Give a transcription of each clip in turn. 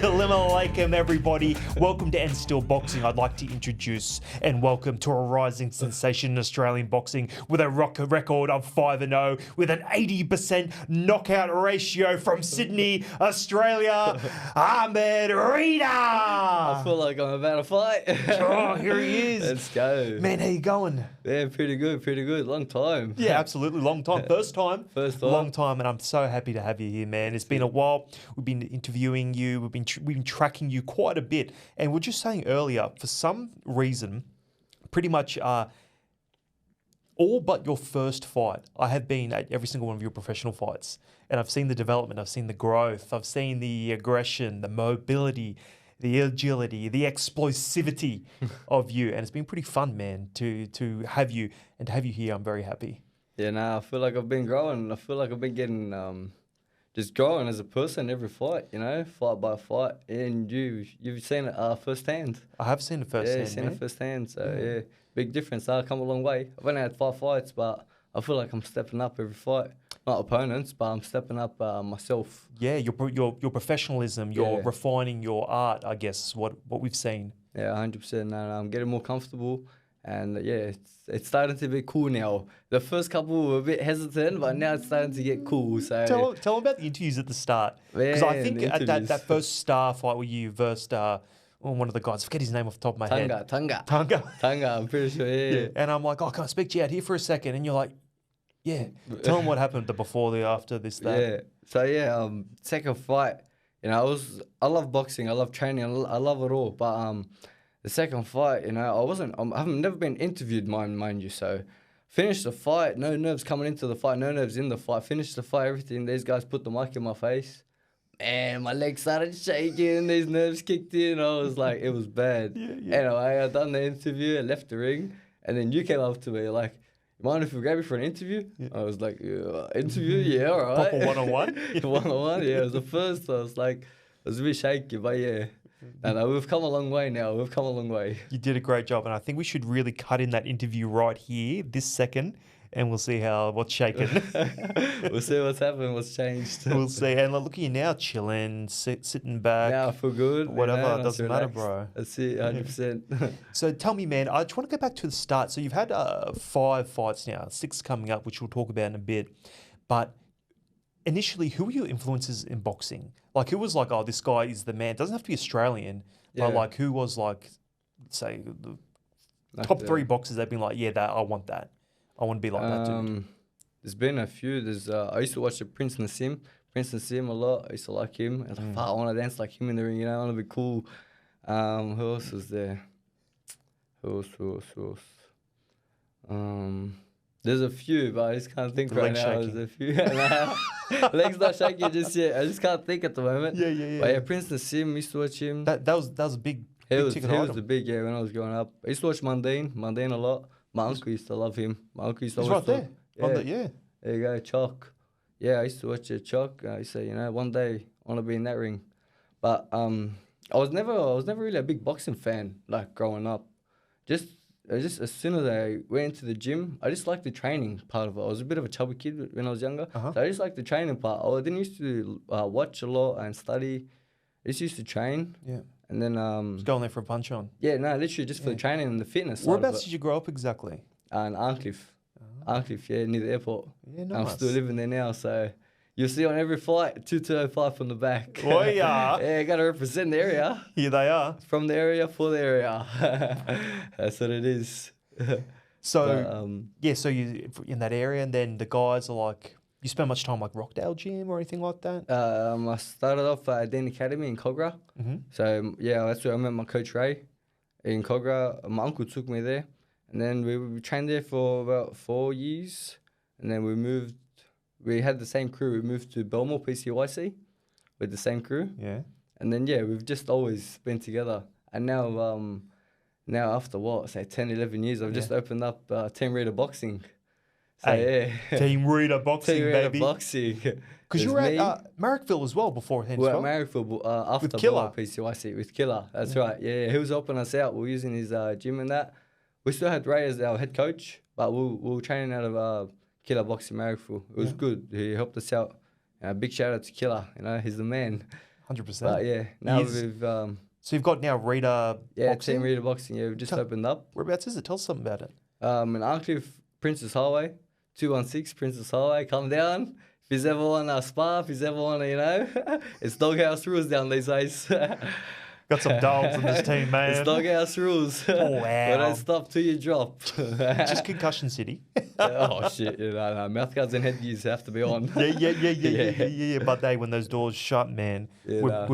Assalamu alaikum, everybody. Welcome to End Still Boxing. I'd like to introduce and welcome to a rising sensation in Australian boxing with a record of 5-0, with an 80% knockout ratio from Sydney, Australia, Ahmed Reda. I feel like I'm about to fight. Oh, here he is. Let's go. Man, how you going? Yeah, pretty good. Long time. Yeah, absolutely. Long time. First time. Long time, and I'm so happy to have you here, man. It's been a while. We've been interviewing you. We've been tracking you quite a bit. And we're just saying earlier, for some reason, pretty much all but your first fight, I have been at every single one of your professional fights. And I've seen the development. I've seen the growth. I've seen the aggression, the mobility, the agility, the explosivity of you. And it's been pretty fun, man, to have you and to have you here. I'm very happy. Yeah, I feel like I've been growing. I feel like I've been getting just growing as a person every fight, fight by fight. And you've seen it firsthand. I have seen it firsthand. Yeah, seen it firsthand. So yeah, big difference. I've come a long way. I've only had 5 fights, but I feel like I'm stepping up every fight. Not opponents, but I'm stepping up myself. Yeah, your professionalism, you're refining your art, I guess, is what we've seen. Yeah, 100%. No, I'm getting more comfortable. And yeah, it's starting to be cool now. The first couple were a bit hesitant, but now it's starting to get cool. So tell them about the interviews at the start, because I think at that first Star fight where you versed one of the guys, I forget his name off the top of my head. Tunga. I'm pretty sure. Yeah. And I'm like, oh, can I speak to you out here for a second? And you're like, yeah. Tell them what happened the before, the after, this, that. Yeah. So yeah, second fight, I love boxing, I love training, I love it all, but the second fight, I've never been interviewed, mind you. So, finished the fight, no nerves coming into the fight, no nerves in the fight. Finished the fight, everything. These guys put the mic in my face. Man, my legs started shaking. These nerves kicked in. I was like, it was bad. Yeah. Anyway, I done the interview. I left the ring, and then you came up to me like, "You mind if we grab you for an interview?" Yeah. I was like, "Interview? Yeah, all right." Proper one-on-one. One-on-one. Yeah, it was the first. I was like, it was a bit shaky, but yeah. No, we've come a long way now. We've come a long way. You did a great job, and I think we should really cut in that interview right here, this second, and we'll see what's shaking. We'll see what's happened, what's changed. We'll see. And look at you now, chilling, sitting back. Now I feel good. Whatever, it doesn't matter, bro. That's it, 100%. So tell me, man, I just want to go back to the start. So you've had 5 fights now, 6 coming up, which we'll talk about in a bit. But initially, who were your influences in boxing? Like, who was like, oh, this guy is the man? It doesn't have to be Australian, but like, who was like, say, the top 3 boxers that have been like, yeah, I want that. I want to be like that dude. There's been a few. I used to watch Prince Nassim a lot. I used to like him. I was like, I want to dance like him in the ring, I want to be cool. Who else was there? Who else? There's a few, but I just can't think right now. There's a few. Legs not shaking just yet. I just can't think at the moment. Yeah. But yeah, Prince Nassim, used to watch him. That was a big He ticket item. was the big, when I was growing up. I used to watch Mundane a lot. My uncle used to love him. My uncle used to He's right there. Yeah. There you go, Chalk. Yeah, I used to watch Chalk. I used to say, one day I want to be in that ring. But I was never really a big boxing fan, like growing up. Just as soon as I went into the gym, I just liked the training part of it. I was a bit of a chubby kid when I was younger, so I just liked the training part. I didn't used to watch a lot and study. I just used to train. Yeah. And then just going there for a punch on. Yeah, no, literally just for the training and the fitness. Whereabouts did you grow up exactly? In Arncliffe. Arncliffe, near the airport. Yeah, nice. I'm still living there now, so you'll see on every flight 2205 from the back. Oh yeah. Yeah, got to represent the area. Here they are. From the area for the area. That's what it is. So so you in that area, and then the guys are like, you spend much time like Rockdale Gym or anything like that? I started off at Dayton Academy in Koia. So yeah, that's where I met my coach Ray in Koia. My uncle took me there, and then we trained there for about 4 years, and then we moved. We had the same crew. We moved to Belmore PCYC with the same crew. Yeah. And then we've just always been together. And now after what, say 10, 11 years, I've just opened up Team Reda Boxing. So Team Reda Boxing, Team Reda baby. Boxing. Because you were at Marrickville as well beforehand. We were at Marrickville after with Killer. PCYC with Killer. That's right. Yeah, he was helping us out. We were using his gym and that. We still had Ray as our head coach, but we were training out of Killer Boxing Marrickville. It was good. He helped us out. Big shout out to Killer. He's the man. 100%. But yeah, now He is- we've So you've got now Reda boxing. Team Reda Boxing. Yeah, we've just opened up. Whereabouts is it? Tell us something about it. In Arncliffe, Princess Highway, 216 Princess Highway. Come down. If he's ever want to spar, if he's ever want to, it's doghouse rules down these days. Got some dogs in this team, man. It's doghouse rules. Oh, wow. But don't stop till you drop. Just concussion city. Oh shit! No. Mouth guards and headgears have to be on. Yeah. But when those doors shut, man, Yeah,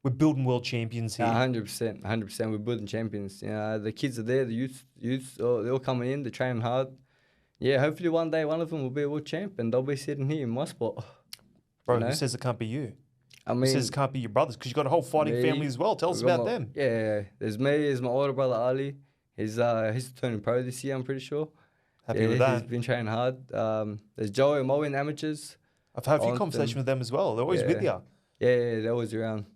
we're building world champions here. 100%, 100%. We're building champions. The kids are there. The youths, they're all coming in. They're training hard. Yeah, hopefully one day one of them will be a world champ and they'll be sitting here in my spot. Bro, who says it can't be you? I mean, Who says it can't be your brothers? Because you've got a whole fighting family as well. Tell us about them. Yeah. There's me. There's my older brother Ali. He's turning pro this year. I'm pretty sure. Happy with that. He's been training hard. There's Joey and Mo in amateurs. I've had a few conversations with them as well. They're always with you. Yeah, they're always around.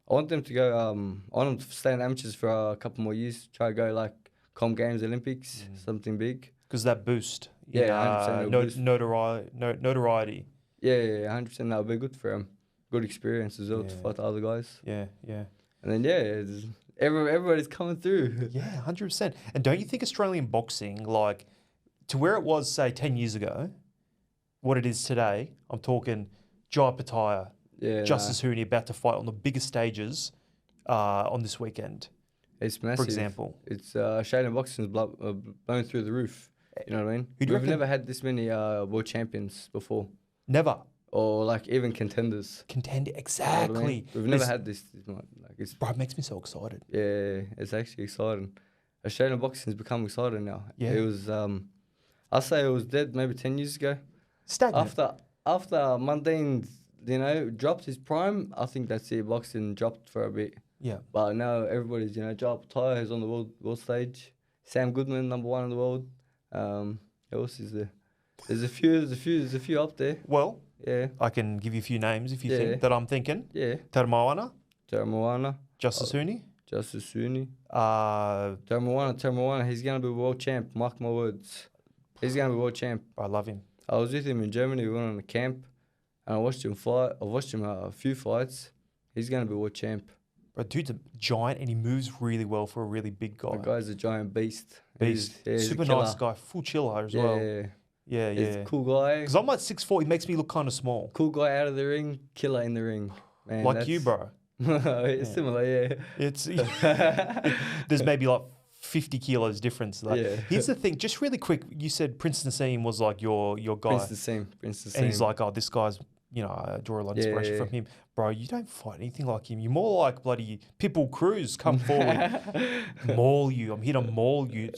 I want them to go. I want them to stay in amateurs for a couple more years. Try to go like Com Games, Olympics, something big. Because that boost. Yeah, 100% boost. Notoriety. Yeah, 100%. That would be good for them. Good experience as well to fight the other guys. Yeah. And then everybody's coming through. Yeah, 100%. And don't you think Australian boxing, like to where it was, say, 10 years ago, what it is today? I'm talking Jai Pataya, Justice Hooney about to fight on the biggest stages on this weekend. It's massive. For example. It's Australian boxing's blown through the roof. You know what I mean? We've never had this many world champions before. Never. Or like even contenders. Exactly. You know what I mean? We've never had this. Bro, it makes me so excited. Yeah, it's actually exciting. Australian boxing's become exciting now. Yeah. It was, I'll say it was dead maybe 10 years ago. Stagnant. After Mundane, dropped his prime, I think that's it. Boxing dropped for a bit. Yeah. But now everybody's, Jai Pataya is on the world stage. Sam Goodman, #1 in the world. Who else is there? There's a few up there. Well, yeah, I can give you a few names if you think that I'm thinking. Yeah. Taramawana. Justice Hooney. Taramawana, he's going to be world champ. Mark my words. He's going to be world champ. I love him. I was with him in Germany. We went on a camp. And I watched him fight. I watched him a few fights. He's going to be world champ. But dude's a giant and he moves really well for a really big guy. The guy's a giant beast. He's super nice guy. Full chiller as well. Yeah. He's a cool guy. Because I'm like 6'4", he makes me look kind of small. Cool guy out of the ring, killer in the ring. Man, like you, bro. It's similar, yeah. There's maybe like 50 kilos difference. Like, here's the thing, just really quick. You said Prince Nassim was like your guy. Prince Nassim. And he's like, oh, this guy's, I draw a lot of inspiration from him. Bro, you don't fight anything like him. You're more like bloody Pitbull Cruz. Come forward, maul you. I'm here to maul you.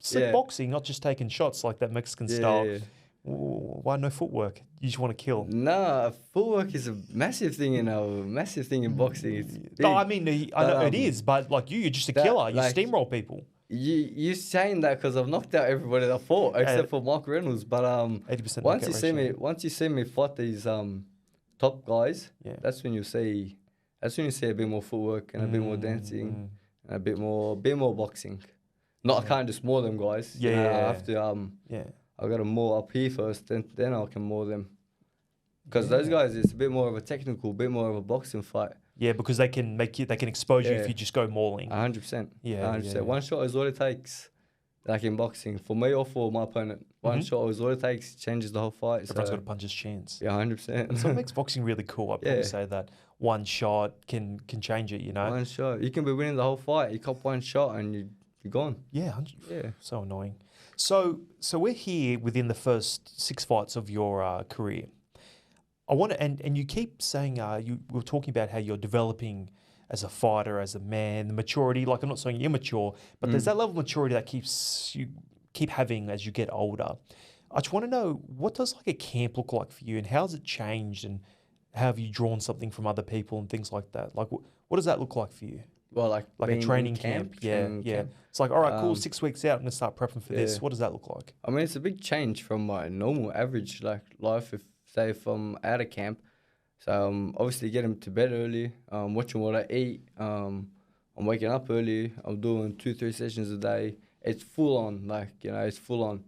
Slick boxing, not just taking shots like that Mexican style. Yeah. Why no footwork? You just want to kill. Nah, footwork is a massive thing in boxing. It's big. No, I mean, I know it is, but like you're just a killer. You steamroll people. You saying that because I've knocked out everybody that fought except for Mark Reynolds. But 80% once you see me fight these top guys, that's when you see a bit more footwork and a bit more dancing and a bit more boxing. I can't just maul them guys. I have to I got to maul up here first, then I can maul them. Because those guys, it's a bit more of a technical, bit more of a boxing fight. Yeah, because they can expose you if you just go mauling. 100%. Yeah, 100%. One shot is all it takes, like in boxing, for me or for my opponent. One shot is all it takes, changes the whole fight. Everyone's got a puncher's chance. Yeah, 100%. That's what makes boxing really cool. I'd probably say that one shot can change it. One shot, you can be winning the whole fight. You cop one shot and you're gone. Yeah, so annoying. So we're here within the first 6 fights of your career. I want to, and you keep saying we were talking about how you're developing as a fighter, as a man, the maturity. Like I'm not saying you're immature, but there's that level of maturity that you keep having as you get older. I just want to know, what does like a camp look like for you, and how has it changed, and how have you drawn something from other people and things like that? Like what does that look like for you? Well, like a training camp. Yeah. It's like, all right, cool. 6 weeks out, I'm gonna start prepping for this. What does that look like? I mean, it's a big change from my normal average life. If I'm out of camp, so obviously getting to bed early, watching what I eat. I'm waking up early. I'm doing 2-3 sessions a day. It's full on, it's full on.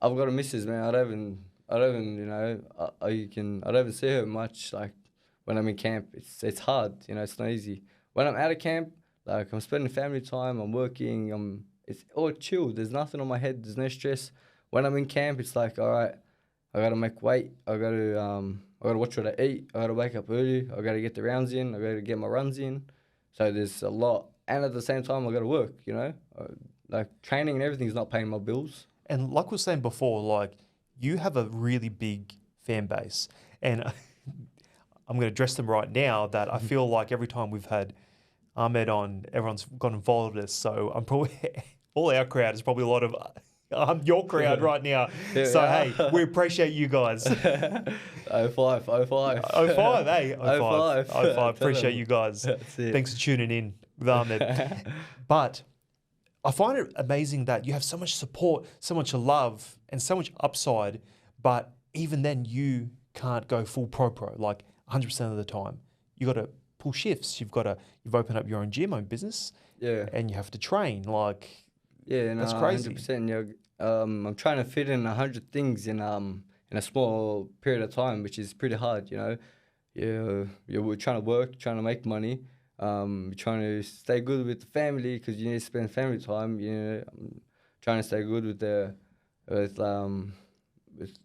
I've got a missus, man. I don't even see her much. Like when I'm in camp. It's hard, you know. It's not easy. When I'm out of camp, like I'm spending family time, I'm working, it's all chill. There's nothing on my head. There's no stress. When I'm in camp, it's like, all right, I gotta make weight. I gotta watch what I eat. I gotta wake up early. I gotta get the rounds in. I gotta get my runs in. So there's a lot, and at the same time, I gotta work. You know, like training and everything's not paying my bills. And like we were saying before, like you have a really big fan base, and I'm going to address them right now. That I feel like every time we've had Ahmed on, everyone's got involved with us. So I'm probably all our crowd is probably a lot of your crowd right now. Yeah, so yeah. hey, we appreciate you guys. 05, 05. 05, hey, 05, 05. Tell Appreciate them. you guys. That's it. Thanks for tuning in with Ahmed. But I find it amazing that you have so much support, so much love, and so much upside. But even then, you can't go full pro, like 100% of the time. You got to pull shifts. You've opened up your own gym, own business, Yeah. and you have to train. Like, Yeah, no, that's crazy. 100%. Yeah, I'm trying to fit in 100 things in a small period of time, which is pretty hard. You know, we're trying to work, trying to make money. You're trying to stay good with the family because you need to spend family time. You know, I'm trying to stay good with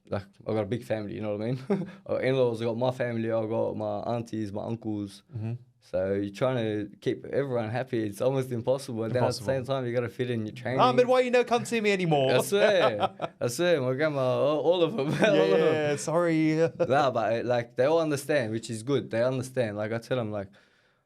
like I got a big family. You know what I mean? I got in-laws. I got my family. I got my aunties, my uncles. Mm-hmm. So you're trying to keep everyone happy. It's almost impossible. And then at the same time, you got to fit in your training. Ahmed, why you no come see me anymore? I swear, my grandma, all of them. all of them. Yeah, sorry. Nah, but like they all understand, which is good. They understand. Like I tell them, like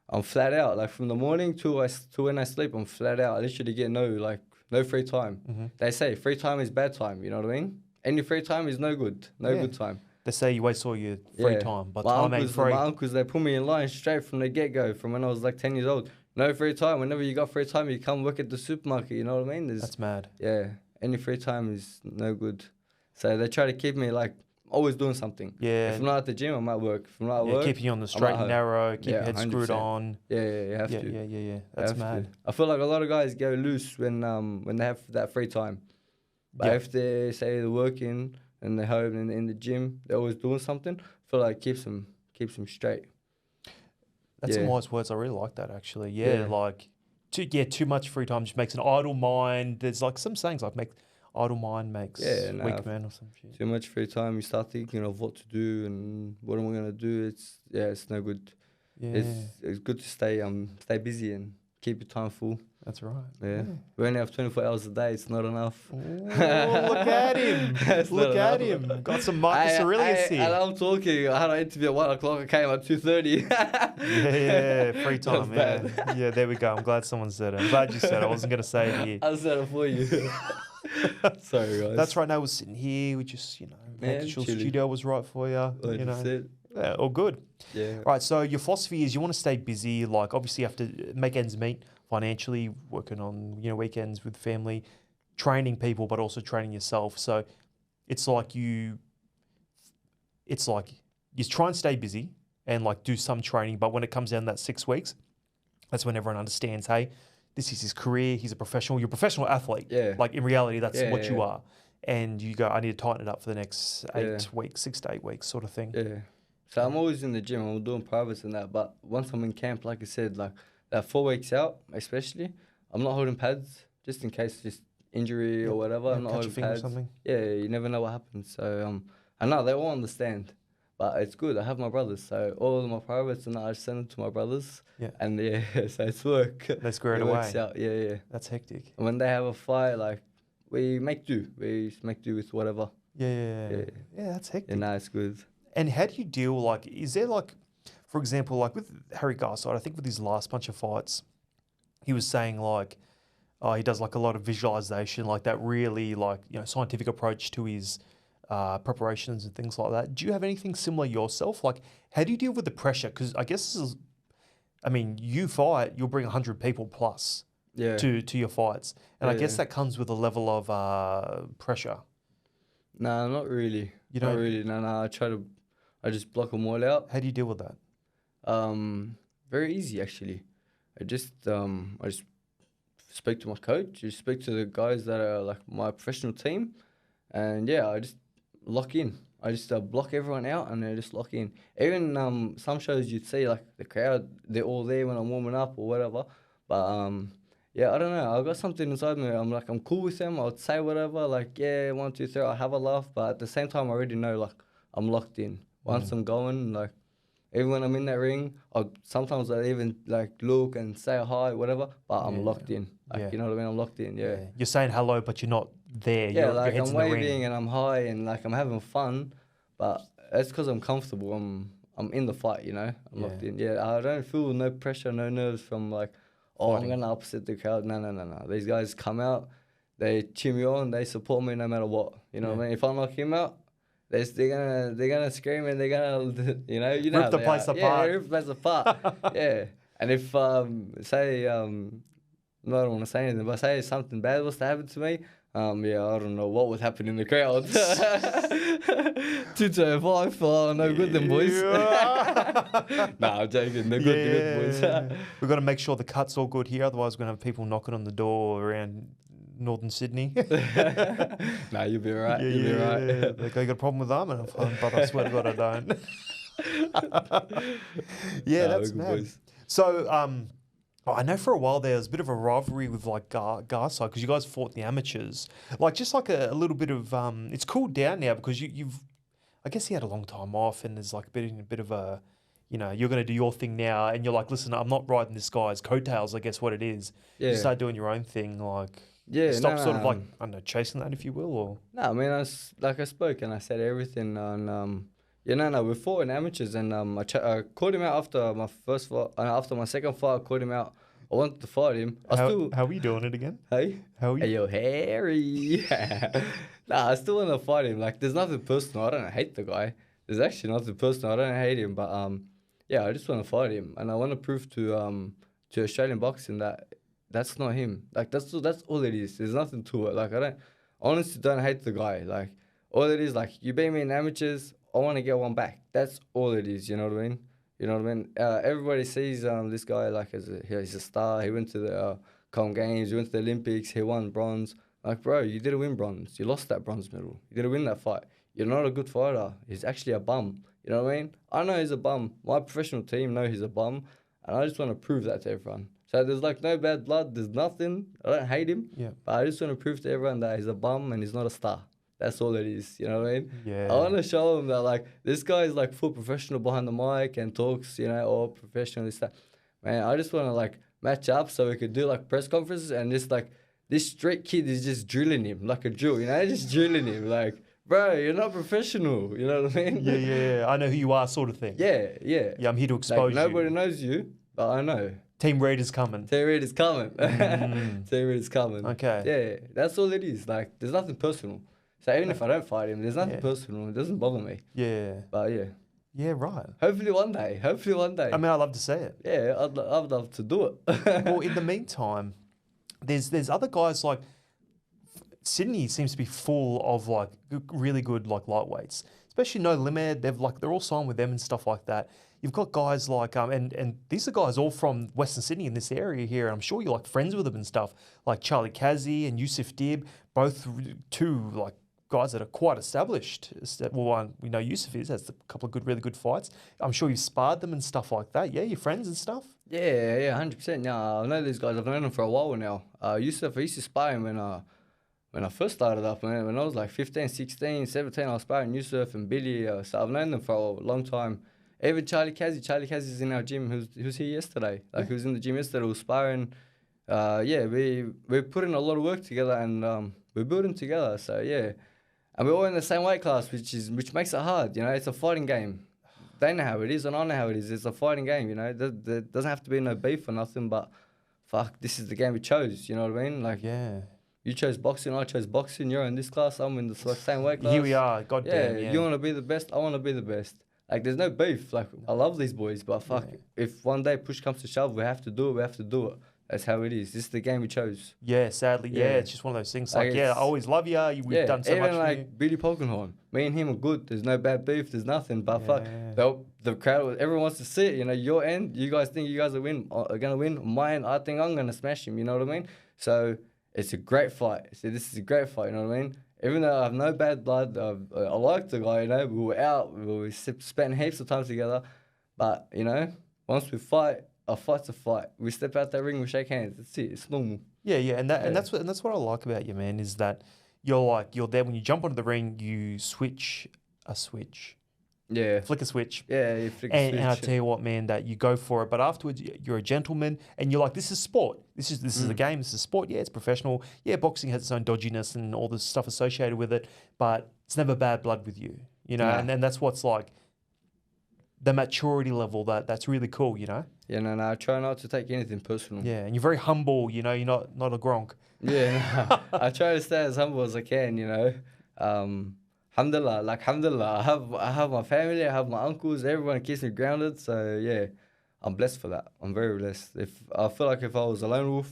I'm flat out. Like from the morning to when I sleep, I'm flat out. I literally get no free time. Mm-hmm. They say free time is bad time. You know what I mean? Any free time is no good. No good time. They say you waste all your free time, but my time ain't uncles, free. My uncles, they put me in line straight from the get-go, from when I was like 10 years old. No free time. Whenever you got free time, you come work at the supermarket. You know what I mean? That's mad. Yeah. Any free time is no good. So they try to keep me like always doing something. Yeah. If I'm not at the gym, I'm at work. If I'm not at work, keep you on the straight and narrow, keep your head 100%. screwed on. Yeah, you have to. Yeah. That's mad. I feel like a lot of guys go loose when they have that free time. But if they say they're working and they're home and in the gym, they're always doing something, I feel like keeps them straight. That's some wise words. I really like that actually. Yeah. Like too much free time just makes an idle mind. There's like some sayings like idle mind makes weak man or some shit. Too much free time, you start thinking of what to do and what am I gonna do. It's no good. Yeah. It's good to stay busy and keep your time full. That's right. Yeah. We only have 24 hours a day. It's not enough. Oh, look at him. Look at him. Got some Marcus Aurelius here. And I'm talking. I had an interview at 1 o'clock. I came at 2:30. yeah. Free time. Yeah, there we go. I'm glad someone said it. I'm glad you said it. I wasn't going to say it here. I said it for you. Sorry, guys. That's right. Now we're sitting here. We just, making sure the studio was right for you. Yeah, all good. Yeah. Right. So your philosophy is you want to stay busy. Like obviously you have to make ends meet financially, working on weekends with family, training people, but also training yourself. So it's like you try and stay busy and like do some training, but when it comes down to that 6 weeks, that's when everyone understands, hey, this is his career. He's a professional. You're a professional athlete. Yeah. Like in reality, that's what you are. And you go, I need to tighten it up for the next 8 weeks, 6 to 8 weeks, sort of thing. Yeah. So I'm always in the gym. I'm doing privates and that. But once I'm in camp, like I said, like that 4 weeks out, especially, I'm not holding pads just in case just injury or whatever. I'm not holding pads. Or something. Yeah, you never know what happens. So I know they won't understand, but it's good. I have my brothers, so all of my privates and I just send them to my brothers. Yeah. And so it's work. They square it away. Works out. Yeah. That's hectic. And when they have a fight, like we make do. We just make do with whatever. Yeah, that's hectic. Yeah, no, it's good. And how do you deal, like, is there like, for example, like with Harry Garside, I think with his last bunch of fights, he was saying like, he does like a lot of visualization, like that really like, scientific approach to his preparations and things like that. Do you have anything similar yourself? Like, how do you deal with the pressure? Because I guess you fight, you'll bring 100 people plus to your fights. And I guess that comes with a level of pressure. Nah, not really. Not really. No. I just block them all out. How do you deal with that? Very easy actually. I just speak to my coach. I speak to the guys that are like my professional team, and I just lock in. I just block everyone out and then just lock in. Even some shows you'd see like the crowd, they're all there when I'm warming up or whatever. But yeah, I don't know. I got something inside me. I'm cool with them. I'll say whatever. Like, yeah, 1, 2, 3. I'll have a laugh. But at the same time, I already know like I'm locked in. Once I'm going, like even when I'm in that ring, sometimes I even like look and say hi, whatever. But I'm locked in. Like you know what I mean? I'm locked in. Yeah. You're saying hello, but you're not there. Yeah, your like head's I'm in the waving ring. and I'm high and like I'm having fun, but that's because I'm comfortable. I'm in the fight, you know. I'm locked in. Yeah, I don't feel no pressure, no nerves from like, oh, Fighting. I'm gonna upset the crowd. No. These guys come out, they cheer me on, they support me no matter what. You know what I mean? If I knock him out, they're gonna scream and they're gonna you know Rip how the they place are. apart. Yeah, rip the place apart. Yeah, and if say I don't want to say anything, but say something bad was to happen to me, yeah, I don't know what would happen in the crowd. 225, no good them boys. Nah, I'm joking, they're good boys. We've got to make sure the cut's all good here, otherwise we're going to have people knocking on the door around northern Sydney. Nah, you'll be right, you'll be right. Like, you got a problem with them? And I'm but I swear to God I don't. Yeah, Nah, that's we're good mad. boys. So, I know for a while there was a bit of a rivalry with like Garside because you guys fought the amateurs. Like just like a little bit of it's cooled down now because you've I guess he had a long time off and there's like a bit of a you're going to do your thing now and you're like, listen, I'm not riding this guy's coattails. I guess what it is. Yeah. You start doing your own thing, like Yeah, sort of like I don't know, chasing that if you will, or no, I mean, I spoke and I said everything on we fought in amateurs and I called him out after my first fight. After my second fight, I called him out. I wanted to fight him. How are you doing it again? Hey? How are you? Hey, yo, Harry. Nah, I still want to fight him. Like, there's nothing personal. I don't hate the guy. There's actually nothing personal. I don't hate him, but yeah, I just want to fight him, and I want to prove to Australian boxing that that's not him. Like, that's all it is. There's nothing to it. Like, I honestly don't hate the guy. Like, all it is, like, you beat me in amateurs, I want to get one back. That's all it is. You know what I mean? You know what I mean? Everybody sees this guy like he's a star. He went to the Com Games. He went to the Olympics. He won bronze. Like, bro, you didn't win bronze. You lost that bronze medal. You didn't win that fight. You're not a good fighter. He's actually a bum. You know what I mean? I know he's a bum. My professional team know he's a bum. And I just want to prove that to everyone. So there's like no bad blood. There's nothing. I don't hate him. Yeah. But I just want to prove to everyone that he's a bum and he's not a star. That's all it is, you know what I mean? Yeah. I want to show him that, like, this guy is, like, full professional behind the mic and talks, all professional, this, that. Man, I just want to, like, match up so we could do, like, press conferences and just, like, this street kid is just drilling him like a drill, just drilling him. Like, bro, you're not professional, you know what I mean? Yeah. I know who you are sort of thing. Yeah. Yeah, I'm here to expose like, you. nobody knows you, but I know. Team Reader's coming. Team Reader's coming. Team Reader's coming. Okay. Yeah, that's all it is. Like, there's nothing personal. So even if I don't fight him, there's nothing personal. It doesn't bother me. Yeah. But yeah. Yeah, right. Hopefully one day. I mean, I'd love to see it. Yeah, I'd love to do it. Well, in the meantime, there's other guys like Sydney seems to be full of like really good like lightweights, especially No Limit. They're all signed with them and stuff like that. You've got guys like and these are guys all from Western Sydney in this area here, and I'm sure you're like friends with them and stuff, like Charlie Kazi and Yusuf Dib, both two like guys that are quite established. Well, we know Yusuf has a couple of really good fights. I'm sure you've sparred them and stuff like that. Yeah, you're friends and stuff. Yeah, 100%. Yeah, I know these guys. I've known them for a while now. Yusuf, I used to spar him when I first started up, man. When I was like 15, 16, 17, I was sparring Yusuf and Billy. So I've known them for a long time. Even Charlie Kazi's in our gym. He was here yesterday. Like, he was in the gym yesterday. We were sparring. We put in a lot of work together and we're building together. So, yeah. And we're all in the same weight class, which makes it hard. It's a fighting game. They know how it is and I know how it is. It's a fighting game, There doesn't have to be no beef or nothing, but fuck, this is the game we chose. You know what I mean? Like, yeah. You chose boxing, I chose boxing. You're in this class, I'm in the same weight class. Here we are. Goddamn. Yeah. You want to be the best, I want to be the best. Like, there's no beef. Like, I love these boys, but fuck, if one day push comes to shove, we have to do it. That's how it is. This is the game we chose. Yeah, sadly, it's just one of those things. Like, I always love you. We've done so much for you. Even like Billy Polkenhorn, me and him are good. There's no bad beef. There's nothing. But fuck, the crowd, everyone wants to see it. Your end, you guys think you guys are gonna win. My end, I think I'm gonna smash him. You know what I mean? So it's a great fight. So this is a great fight. You know what I mean? Even though I have no bad blood, I like the guy, you know, we were out, spent heaps of time together. But, you know, once we fight, a fight's a fight. We step out that ring, we shake hands. That's it. It's normal. Yeah, and that's what I like about you, man, is that you're there when you jump onto the ring, you switch a switch. Yeah. Flick a switch. Yeah, you flick a switch. And I tell you what, man, that you go for it, but afterwards you're a gentleman, and you're like, this is sport. This is a game. This is sport. Yeah, it's professional. Yeah, boxing has its own dodginess and all this stuff associated with it, but it's never bad blood with you, you know. Nah. And that's what's like the maturity level that's really cool, you know. Yeah, no, I try not to take anything personal. Yeah, and you're very humble, you know. You're not a gronk. Yeah, no, I try to stay as humble as I can, you know. Alhamdulillah, I have my family, I have my uncles, everyone keeps me grounded. So yeah, I'm blessed for that. I'm very blessed. I feel like if I was a lone wolf,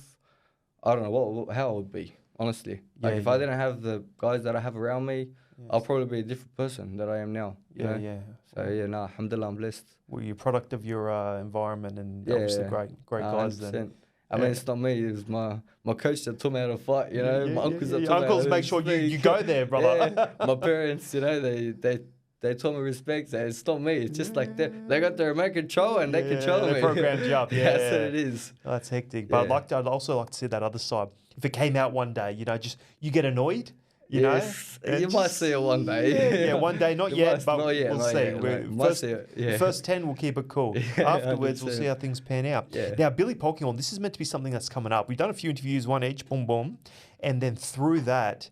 I don't know how I would be, honestly. Like if I didn't have the guys that I have around me, I'll probably be a different person that I am now. You know? So yeah, no, alhamdulillah, I'm blessed. Well, you're a product of your environment, and obviously great guys 100%. then. I mean, it's not me. It was my coach that taught me how to fight. You know, my uncles that Your taught me how uncles to make sure you speak. go there, brother. Yeah, my parents, you know, they taught me respect. It's not me. It's just like they got their remote control and they control they me. programmed you up. Yeah, That's what it is. Oh, that's hectic. But Yeah. I'd also like to see that other side. If it came out one day, you know, just you get annoyed. You Yes, know, you might see it one day. Yeah, one day, not You yet, must- but not yet, we'll not see. yet, We're- like, might see it, yeah. First 10, we'll keep it cool. Yeah, Afterwards, we'll see 100%. how things pan out. Yeah. Now, Billy Polkinghorn, this is meant to be something that's coming up. We've done a few interviews, one each, boom, boom. And then through that,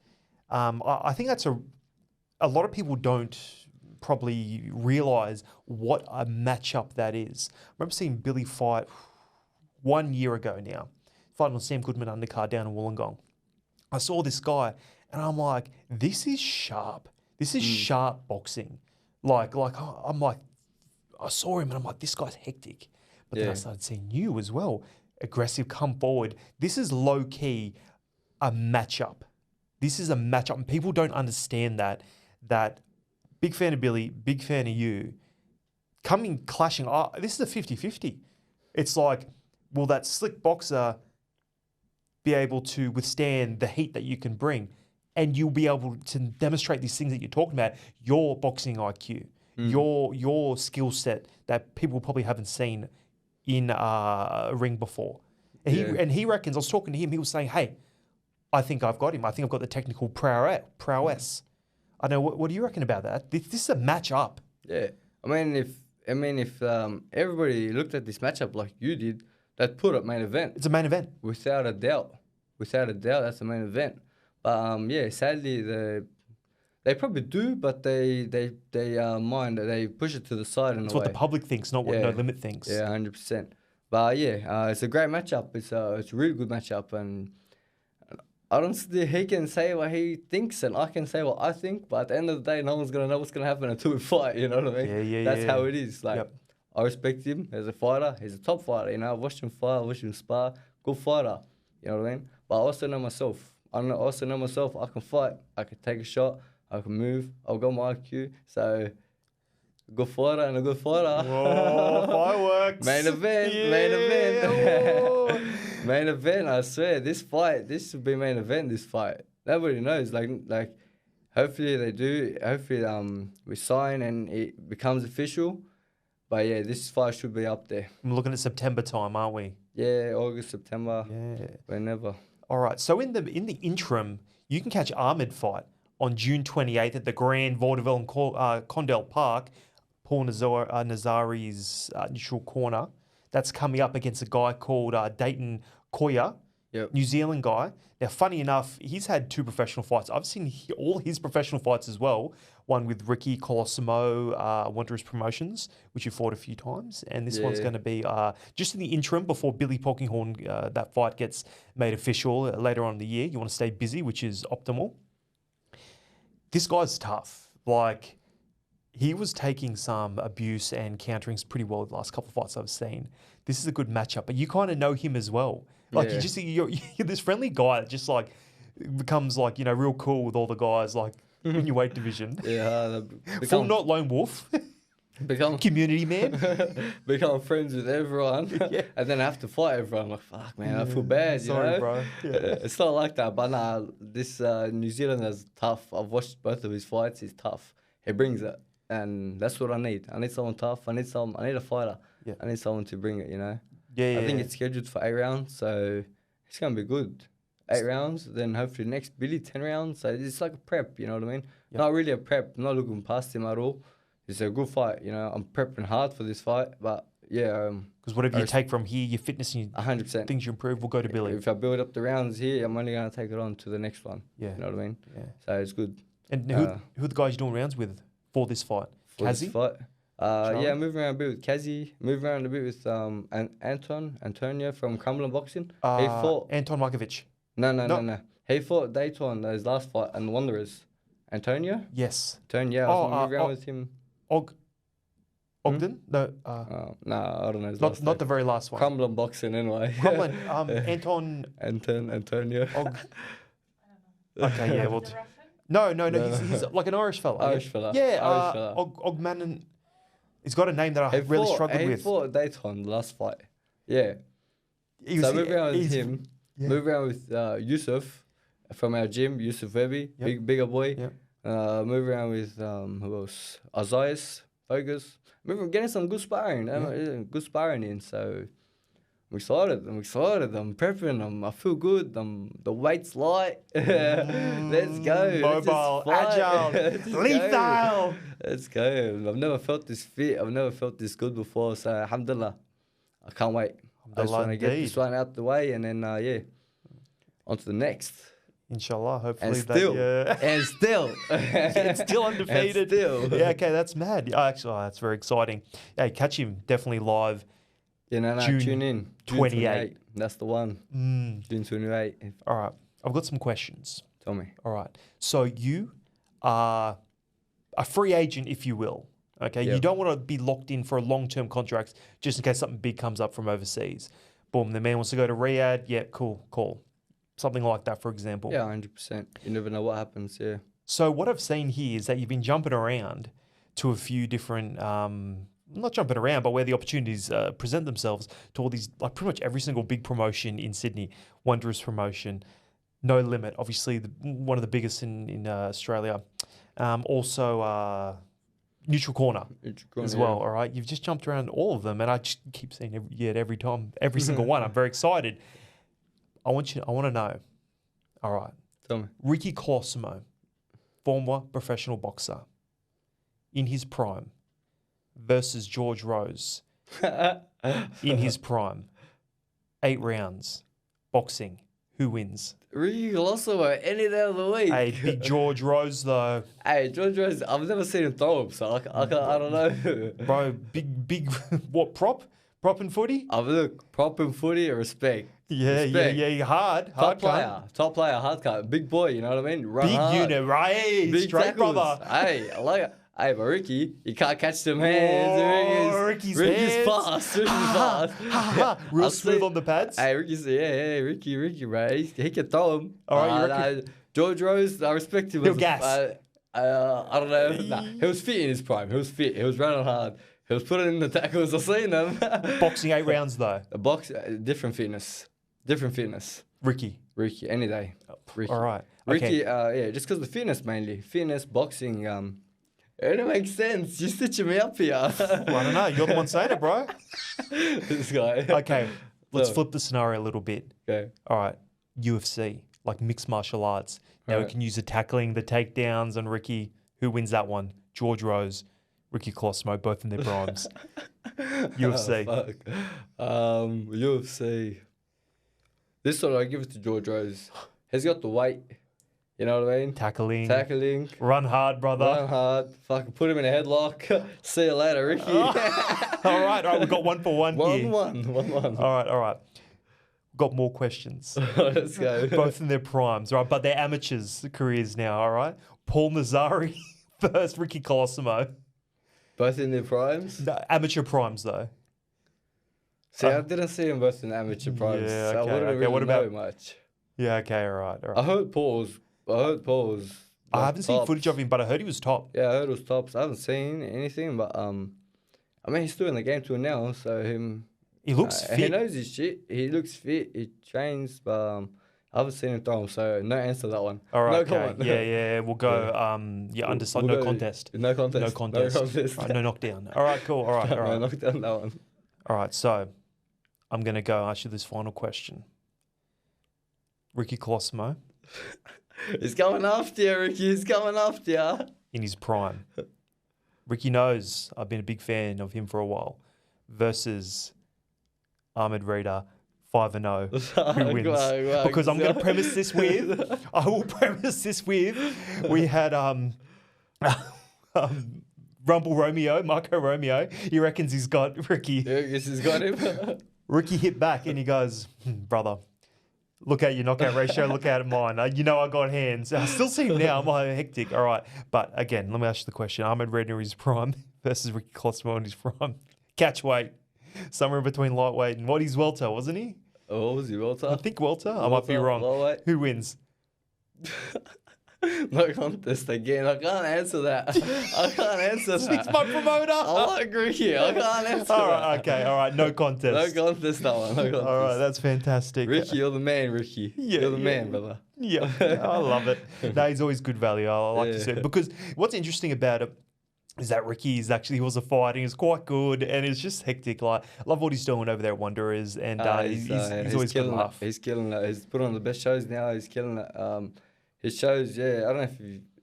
I think that's a lot of people don't probably realize what a matchup that is. I remember seeing Billy fight 1 year ago now, fighting on Sam Goodman undercard down in Wollongong. I saw this guy and I'm like, this is sharp. This is sharp boxing. I'm like, I saw him and I'm like, this guy's hectic. But then I Yeah. started seeing you as well. Aggressive, come forward. This is low key a matchup. This is a matchup. And people don't understand that big fan of Billy, big fan of you. Coming clashing, this is a 50-50. It's like, will that slick boxer be able to withstand the heat that you can bring? And you'll be able to demonstrate these things that you're talking about, your boxing IQ, your skill set that people probably haven't seen in a ring before. And he reckons, I was talking to him, he was saying, hey, I think I've got him. I think I've got the technical prowess. I know. What do you reckon about that? This is a match-up. Yeah, I mean, if everybody looked at this matchup like you did, they'd put it main event. It's a main event. Without a doubt, that's the main event. But yeah, sadly they probably do, but they mind they push it to the side in It's a what way. the public thinks, not what No Limit thinks. Yeah, 100%. But yeah, it's a great matchup. It's a really good matchup, and honestly, he can say what he thinks, and I can say what I think. But at the end of the day, no one's gonna know what's gonna happen until we fight. You know what I mean? Yeah. That's how it is. Like, Yep. I respect him as a fighter. He's a top fighter. You know, I've watched him fight. I've watched him spar. Good fighter. You know what I mean? But I also know myself. I also know myself. I can fight. I can take a shot. I can move. I've got my IQ. So, good fighter and a good fighter. Whoa, fireworks. Main event. Yeah. Main event. Oh. Main event. I swear, this should be main event. This fight. Nobody knows. Like, hopefully they do. Hopefully, we sign and it becomes official. But yeah, this fight should be up there. I'm looking at September time, aren't we? Yeah, August, September. Yeah. Whenever. All right. So in the interim, you can catch Ahmed fight on June 28th at the Grand Vaudeville in Condell Park. Paul Nazari's neutral corner. That's coming up against a guy called Dayton Koia, Yep. New Zealand guy. Now, funny enough, he's had 2 professional fights. I've seen all his professional fights as well. One with Ricky Colosimo, Wanderers Promotions, which you fought a few times. And this one's Yeah. going to be just in the interim before Billy Polkinghorn, that fight gets made official later on in the year. You want to stay busy, which is optimal. This guy's tough. Like, he was taking some abuse and countering pretty well the last couple of fights I've seen. This is a good matchup, but you kind of know him as well. Like, Yeah. you're this friendly guy that just like becomes like, you know, real cool with all the guys like in your weight division. Yeah. Full not lone wolf. become Community man. become friends with everyone, Yeah. and then I have to fight everyone. Like, fuck, man, I feel bad, Sorry, you know? bro. Yeah. It's not like that, but nah, this New Zealander's tough. I've watched both of his fights. He's tough. He brings it, and that's what I need. I need someone tough. I need a fighter. Yeah. I need someone to bring it, you know? Yeah, I think it's scheduled for 8 rounds, so it's going to be good. 8 rounds, then hopefully next Billy 10 rounds. So it's like a prep, you know what I mean? Yeah. Not really a prep. I'm not looking past him at all. It's a good fight, you know. I'm prepping hard for this fight, but yeah. Because whatever you take from here, your fitness and 100%. things you improve will go to Billy. If I build up the rounds here, I'm only going to take it on to the next one. Yeah. You know what I mean? Yeah. So it's good. And who are the guys you're doing rounds with for this fight? For this Kazi? fight. Charlie? Yeah, moving around a bit with Kazi, moving around a bit with Antonio from Cumberland Boxing. He fought. Anton Markovic. No. He fought Dayton his last fight and the Wanderers. Antonio? Yes. Antonio, I was moving around with him. Ogden? No. No, I don't know his Not last not name. the very last one. Cumberland Boxing anyway. Cumberland. Antonio. Okay, yeah. Well, no. He's like an Irish fella. Irish fella. Yeah. Irish fella. Ogmanon. He's got a name that I really struggled with. He fought Dayton the last fight. Yeah. So moving around with him. Yeah. Moving around with Yusuf from our gym, Yusuf Webby, Yep. bigger boy. Yep. Moving around with who else? Azaias, Bogus. Getting some good sparring. Good sparring in. So I'm excited. I'm prepping. I feel good. The weight's light. Let's go. Mobile, agile, lethal. Let's go. I've never felt this fit. I've never felt this good before. So alhamdulillah. I can't wait. I just want to get this one out the way and then on to the next. Inshallah, hopefully and still it's still undefeated. And still. Yeah, okay, that's mad. Actually, that's very exciting. Hey, catch him definitely live. Yeah, no, June tune in. June 28. That's the one. June 28. All right, I've got some questions. Tell me. All right, so you are a free agent, if you will. Okay, Yep. You don't want to be locked in for a long-term contract just in case something big comes up from overseas. Boom, the man wants to go to Riyadh. Yeah, cool. Something like that, for example. Yeah, 100%. You never know what happens, yeah. So what I've seen here is that you've been jumping around to a few different, not jumping around, but where the opportunities present themselves to all these, like pretty much every single big promotion in Sydney, Wondrous promotion, No Limit, obviously one of the biggest in Australia. Also Neutral Corner as well, all right? You've just jumped around all of them, and I just keep saying every time, every single one. I'm very excited. I want to know, all right, Tell me. Ricky Colosimo, former professional boxer, in his prime, versus George Rose, in his prime, 8 rounds, boxing. Who wins? Ricky Colosimo any day of the week. Hey, big George Rose though. Hey, George Rose, I've never seen him throw him, so I don't know. Bro, big, what, prop and footy? Look, prop and footy, respect. Yeah, hard Top cunt. player, hard cut. Big boy, you know what I mean? Run Big hard. unit, right? Hey, Big straight tackles. brother. Hey, I like it. Hey, but Ricky, you can't catch them hands. Ricky's Ricky's hands. fast. Real smooth on the pads. Hey, Ricky, bro. He can throw him. All right, you reckon? George Rose, I respect him. He'll gas. I don't know. Nah, he was fit in his prime. He was fit. He was running hard. He was putting in the tackles. I've seen them. Boxing 8 rounds though. Different fitness. Ricky, any day. Ricky. all right. Ricky, Okay. just because the fitness mainly. Fitness, boxing, it makes sense. You're stitching me up here. Well, I don't know. You're the one saying it, bro. This guy. Okay, let's So- flip the scenario a little bit. Okay. All right, UFC, like mixed martial arts. Now we Right. can use the tackling, the takedowns on Ricky. Who wins that one? George Rose, Ricky Colosimo, both in their primes. UFC. Oh, fuck. UFC. This one I give it to George Rose. He's got the weight. You know what I mean? Tackling. Run Run hard, brother. hard. Fucking put him in a headlock. See you later, Ricky. All right. We've got 1 for 1 here. 1-1. All right. Got more questions. Let's go. Both in their primes, right? But they're amateurs careers now, all right? Paul Nazari versus Ricky Colosimo. Both in their primes? No, amateur primes, though. See, I didn't see them both in amateur primes. Yeah, So I okay, wouldn't okay. really What know about- much. Yeah, okay, all right. I heard Paul's. I haven't seen tops. footage of him, but I heard he was top. Yeah, I heard it was tops. I haven't seen anything, but I mean, he's still in the game till now, so He looks he fit. knows his shit. He looks fit. He trains, but I haven't seen him throw him, so no answer to that one. All right, no okay. comment. Yeah, we'll go. Undecided. We'll No go- contest. No contest. No contest. No contest. Right, no knockdown. All right, cool. All right. No, knock down that one. All right, so I'm going to go ask you this final question. Ricky Colosimo He's coming after you, Ricky. He's coming after you. in his prime. Ricky knows I've been a big fan of him for a while. Versus Ahmed Reda, 5-0. Who wins? Because I'm going to premise this with, I will premise this with, we had Rumble Romeo, Marco Romeo. He reckons he's got Ricky. Yeah, I guess he's got him. Ricky hit back and he goes, brother, look at your knockout ratio, look at mine. You know I got hands. I still see him now. I'm like hectic. All right. But again, let me ask you the question. Ahmed Reda in his prime versus Ricky Colosimo in his prime. Catch weight. Somewhere between lightweight and what he's welter, wasn't he? Oh, what was he, welter? I think welter. I might be wrong. Lightweight? Who wins? No contest again. I can't answer that. I can't answer that. It's my promoter. I agree here. I can't answer All that. right, okay, all right. No contest. No contest, that one. No contest. All right, that's fantastic. Ricky, you're the man, Ricky. Yeah, you're the yeah. man, brother. Yeah, I love it. No, he's always good value. I like to see it because what's interesting about it is that Ricky is actually, he was a fighting, he's quite good, and it's just hectic. Like, I love what he's doing over there at Wanderers, and he's always good killing it. laugh. He's killing it. He's put on the best shows now. He's killing it. His shows, yeah, I don't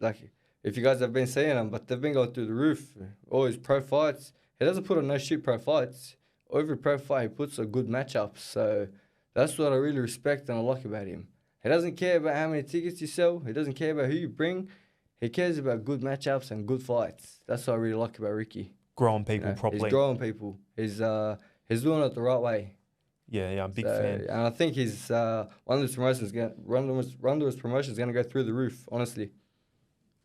know if you guys have been seeing them, but they've been going through the roof. All his pro fights, he doesn't put on no shit pro fights. Every pro fight, he puts a good matchup. So that's what I really respect and I like about him. He doesn't care about how many tickets you sell. He doesn't care about who you bring. He cares about good matchups and good fights. That's what I really like about Ricky. Growing people properly. He's growing people. He's doing it the right way. Yeah, I'm a big fan. And I think he's one of his promotions is gonna go through the roof. Honestly,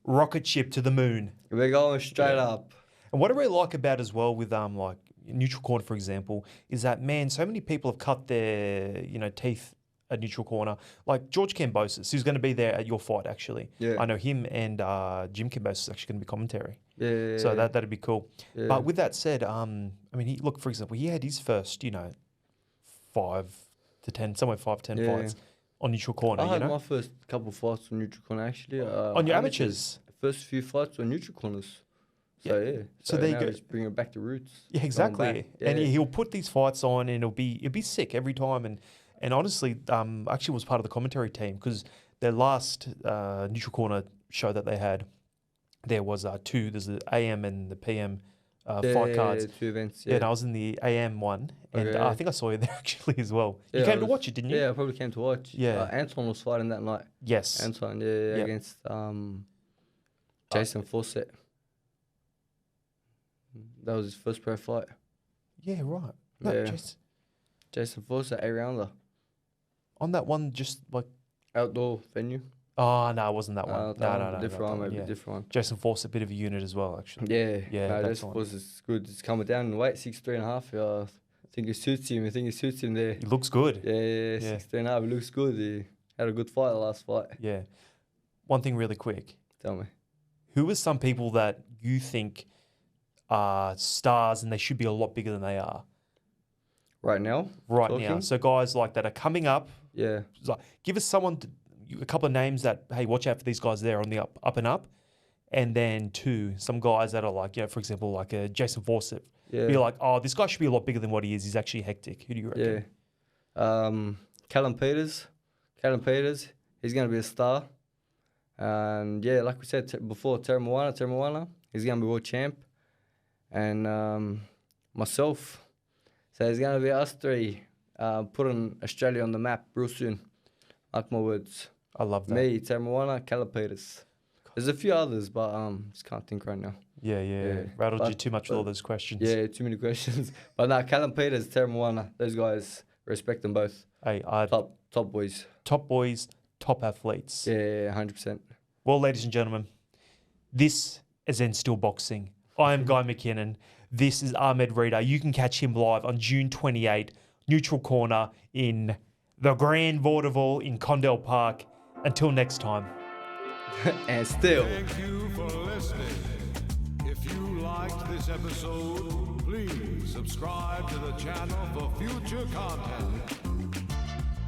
Rocket ship to the moon. we're going straight up. And what I really like about as well with like neutral corner, for example, is that man, so many people have cut their teeth at neutral corner. Like George Kambosos, who's going to be there at your fight actually. Yeah. I know him and Jim Kambosos is actually going to be commentary. Yeah. So that'd be cool. Yeah. But with that said, I mean, for example, he had his first 5 to 10, somewhere 5 to 10 fights on neutral corner. I had my first couple fights on neutral corner actually. On your amateurs. First few fights on neutral corners. So yeah. So there you now go. Just bring it back to roots. Yeah, exactly. Back. And Yeah. he'll put these fights on, and it'll be sick every time. And honestly, actually was part of the commentary team because their last neutral corner show that they had, there was two. There's the AM and the PM fight cards. Yeah, 2 events. Yeah, and I was in the AM one, and Okay. I think I saw you there actually as well. Yeah, You I came to was- watch it, didn't you? Yeah, I probably came to watch. Yeah. Anton was fighting that night. Yes. Anton, Yep. against Jason Fawcett. That was his first pro fight. Yeah, right. No, Yeah. Jason, Jason Fawcett, 8-rounder. on that one, just like, Outdoor venue. oh no, it wasn't that one. No. Different one, maybe different one. Jason Force, a bit of a unit as well, actually. Yeah, Yeah, no, that's Jason one. Fawcett's good. He's coming down in weight, 6'3.5". I think it suits him. There. He looks good. Yeah, Yeah. 6'3.5". He looks good. He had a good fight the last fight. Yeah. One thing really quick. Tell me. Who are some people that you think are stars and they should be a lot bigger than they are Right now? right now? Talking? So guys like that are coming up. Yeah. Like, give us a couple of names that, hey, watch out for these guys there on the up and up. And then some guys that are like, for example, like Jason Fawcett. Yeah. Be like, oh, this guy should be a lot bigger than what he is. He's actually hectic. Who do you reckon? Yeah. Callum Peters. He's going to be a star. And yeah, like we said before, Terry Moana, he's going to be world champ. And myself. So it's going to be us three putting Australia on the map real soon. Mark my words. I love that. Me, Terry Moana, Callum Peters. There's a few others, but just can't think right now. Yeah. Rattled you too much with all those questions. Yeah, too many questions. But no, Callum Peters, Terry Moana, those guys, respect them both. Hey, Top boys. top boys, top athletes. Yeah, 100%. Well, ladies and gentlemen, this is N Still Boxing. I am Guy McKinnon. This is Ahmed Reda. You can catch him live on June 28, Neutral Corner in the Grand Vaudeville in Condell Park. Until next time. And still. Thank you for listening. If you liked this episode, Please subscribe to the channel for future content.